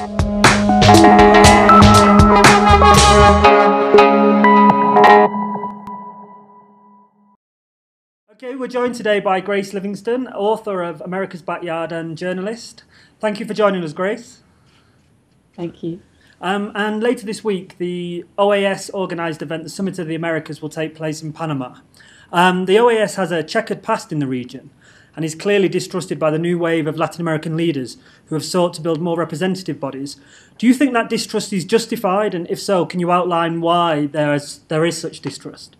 Okay, we're joined today by Grace Livingston, author of America's Backyard and journalist. Thank you for joining us, Grace. Thank you. And later this week, the OAS organised event, the Summit of the Americas, will take place in Panama. The OAS has a checkered past in the region and is clearly distrusted by the new wave of Latin American leaders who have sought to build more representative bodies. Do you think that distrust is justified? And if so, can you outline why there is such distrust?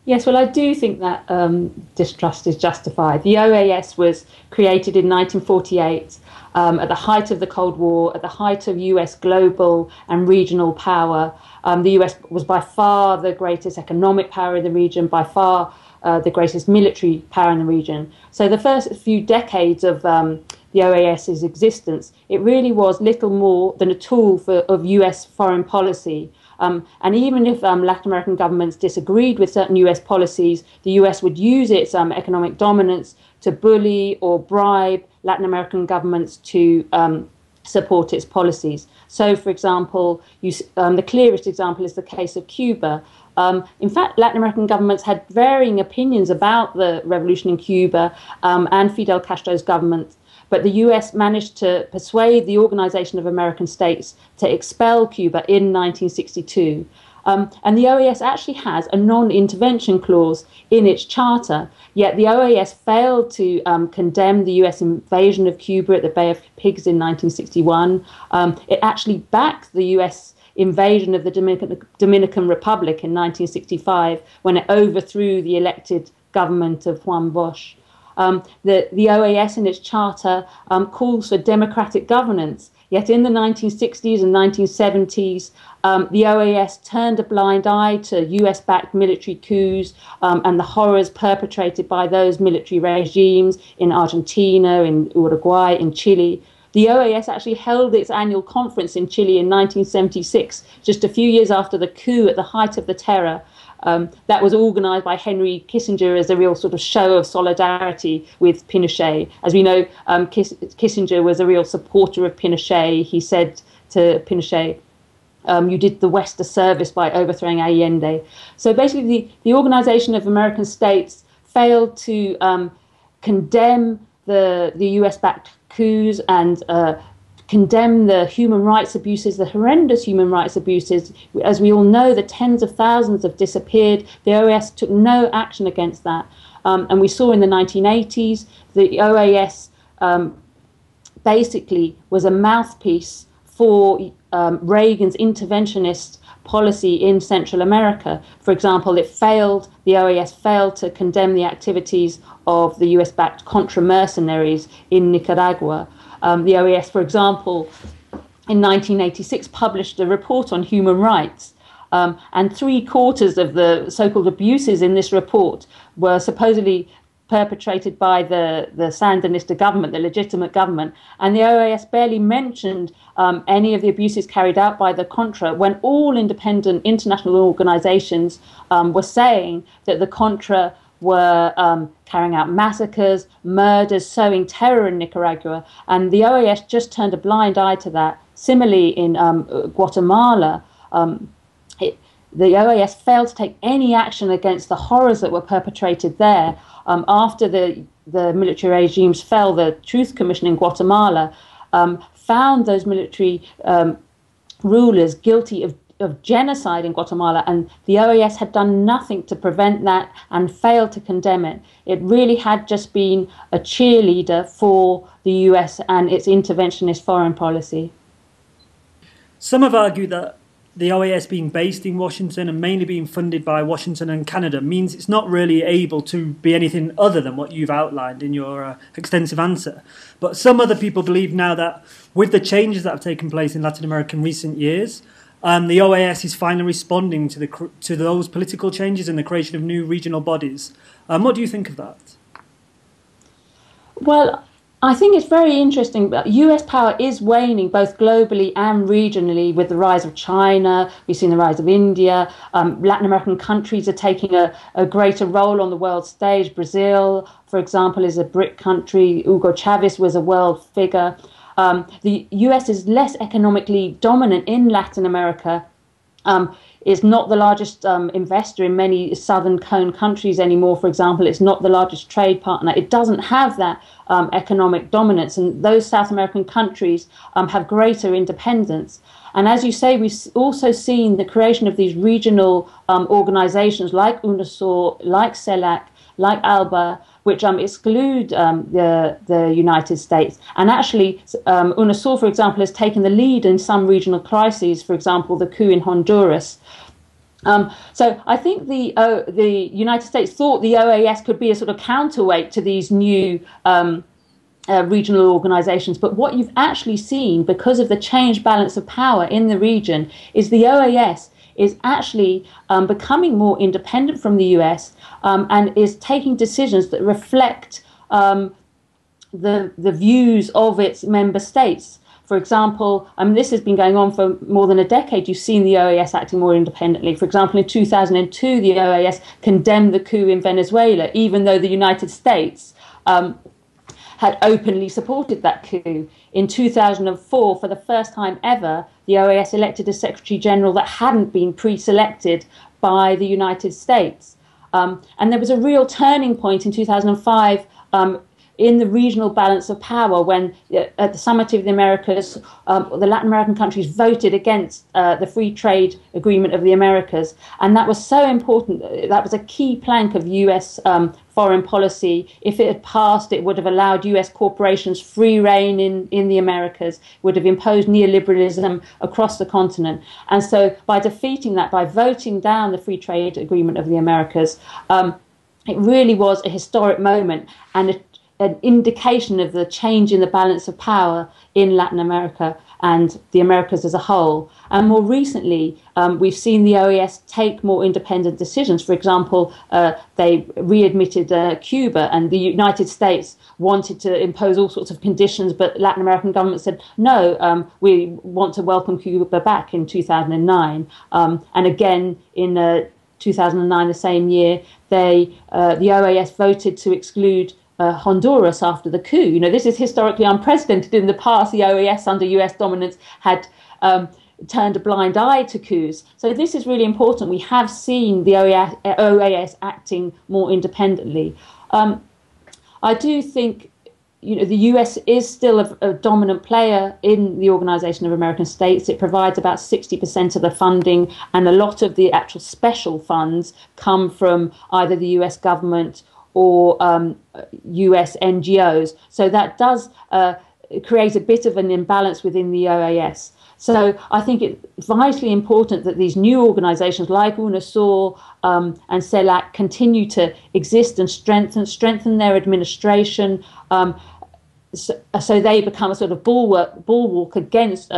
Yes, well, I do think that distrust is justified. The OAS was created in 1948 at the height of the Cold War, at the height of US global and regional power. The US was by far the greatest economic power in the region, by far the greatest military power in the region. So the first few decades of the OAS's existence, it really was little more than a tool of US foreign policy. And even if Latin American governments disagreed with certain US policies, the US would use its economic dominance to bully or bribe Latin American governments to support its policies. So, for example, the clearest example is the case of Cuba. In fact, Latin American governments had varying opinions about the revolution in Cuba and Fidel Castro's government. But the US managed to persuade the Organization of American States to expel Cuba in 1962. And the OAS actually has a non-intervention clause in its charter, yet the OAS failed to condemn the US invasion of Cuba at the Bay of Pigs in 1961. It actually backed the US invasion of the Dominican Republic in 1965 when it overthrew the elected government of Juan Bosch. The OAS in its charter calls for democratic governance, yet in the 1960s and 1970s, the OAS turned a blind eye to US-backed military coups and the horrors perpetrated by those military regimes in Argentina, in Uruguay, in Chile. The OAS actually held its annual conference in Chile in 1976, just a few years after the coup at the height of the terror. That was organized by Henry Kissinger as a real sort of show of solidarity with Pinochet. As we know, Kissinger was a real supporter of Pinochet. He said to Pinochet, you did the West a service by overthrowing Allende. So basically, the Organization of American States failed to condemn the US-backed coups and condemn the human rights abuses, the horrendous human rights abuses. As we all know, the tens of thousands have disappeared. The OAS took no action against that. And we saw in the 1980s, the OAS basically was a mouthpiece for Reagan's interventionist policy in Central America. For example, the OAS failed to condemn the activities of the US-backed Contra mercenaries in Nicaragua. The OAS, for example, in 1986 published a report on human rights, and 3/4 of the so-called abuses in this report were supposedly perpetrated by the Sandinista government, the legitimate government, and the OAS barely mentioned any of the abuses carried out by the Contra when all independent international organizations were saying that the Contra were carrying out massacres, murders, sowing terror in Nicaragua, and the OAS just turned a blind eye to that. Similarly, in Guatemala, the OAS failed to take any action against the horrors that were perpetrated there. After the military regimes fell, the Truth Commission in Guatemala found those military rulers guilty of genocide in Guatemala, and the OAS had done nothing to prevent that and failed to condemn it. It really had just been a cheerleader for the US and its interventionist foreign policy. Some have argued that the OAS being based in Washington and mainly being funded by Washington and Canada means it's not really able to be anything other than what you've outlined in your extensive answer. But some other people believe now that with the changes that have taken place in Latin America in recent years, the OAS is finally responding to those political changes and the creation of new regional bodies. What do you think of that? Well, I think it's very interesting that US power is waning both globally and regionally with the rise of China. We've seen the rise of India. Latin American countries are taking a greater role on the world stage. Brazil, for example, is a BRIC country. Hugo Chavez was a world figure. The US is less economically dominant in Latin America, is not the largest investor in many Southern Cone countries anymore, for example. It's not the largest trade partner. It doesn't have that economic dominance. And those South American countries have greater independence. And as you say, we've also seen the creation of these regional organizations like UNASUR, like CELAC, like ALBA, which exclude the United States. And actually, UNASUR, for example, has taken the lead in some regional crises, for example, the coup in Honduras. So I think the United States thought the OAS could be a sort of counterweight to these new regional organizations. But what you've actually seen, because of the changed balance of power in the region, is the OAS is actually becoming more independent from the US and is taking decisions that reflect the views of its member states. For example, this has been going on for more than a decade. You've seen the OAS acting more independently. For example, in 2002, the OAS condemned the coup in Venezuela, even though the United States had openly supported that coup. In 2004, for the first time ever, the OAS elected a Secretary General that hadn't been pre-selected by the United States. And there was a real turning point in 2005 in the regional balance of power when at the Summit of the Americas, the Latin American countries voted against the free trade agreement of the Americas. And that was so important. That was a key plank of US foreign policy. If it had passed, it would have allowed US corporations free rein in the Americas, would have imposed neoliberalism across the continent. And so by defeating that, by voting down the free trade agreement of the Americas, it really was a historic moment and an indication of the change in the balance of power in Latin America and the Americas as a whole. And more recently, we've seen the OAS take more independent decisions. For example, they readmitted Cuba, and the United States wanted to impose all sorts of conditions, but Latin American governments said, no, we want to welcome Cuba back in 2009. And again, in 2009, the same year, the OAS voted to exclude Honduras after the coup. You know, this is historically unprecedented. In the past, the OAS under US dominance had turned a blind eye to coups. So this is really important. We have seen the OAS acting more independently. I do think, you know, the US is still a dominant player in the Organization of American States. It provides about 60% of the funding, and a lot of the actual special funds come from either the US government or US NGOs. So that does create a bit of an imbalance within the OAS. So I think it's vitally important that these new organizations like UNASUR and CELAC continue to exist and strengthen their administration, so they become a sort of bulwark against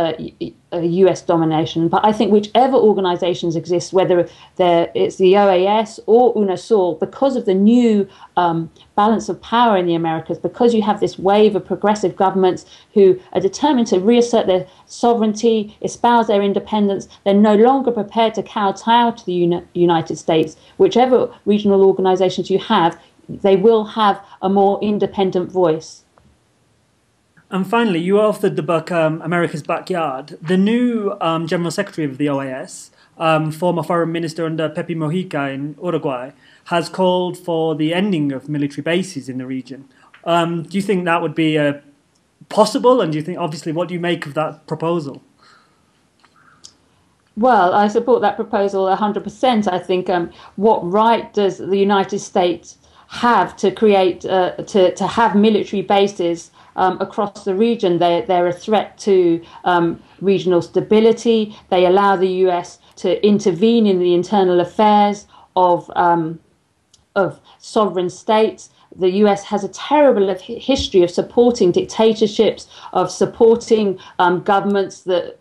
US domination. But I think whichever organizations exist, whether it's the OAS or UNASUR, because of the new balance of power in the Americas, because you have this wave of progressive governments who are determined to reassert their sovereignty, espouse their independence, they're no longer prepared to kowtow to the United States. Whichever regional organizations you have, they will have a more independent voice. And finally, you authored the book America's Backyard. The new General Secretary of the OAS, former Foreign Minister under Pepe Mujica in Uruguay, has called for the ending of military bases in the region. Do you think that would be possible? And do you think, obviously, what do you make of that proposal? Well, I support that proposal 100%. I think what right does the United States have to create, to have military bases across the region? They're a threat to regional stability. They allow the US to intervene in the internal affairs of sovereign states. The US has a terrible history of supporting dictatorships, of supporting governments that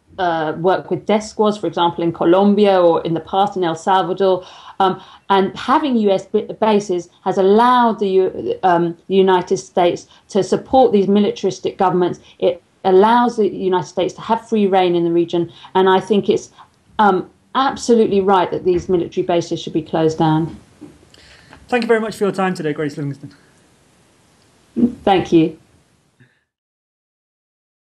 work with death squads, for example, in Colombia or in the past in El Salvador. And having US bases has allowed the United States to support these militaristic governments. It allows the United States to have free rein in the region. And I think it's absolutely right that these military bases should be closed down. Thank you very much for your time today, Grace Livingston. Thank you.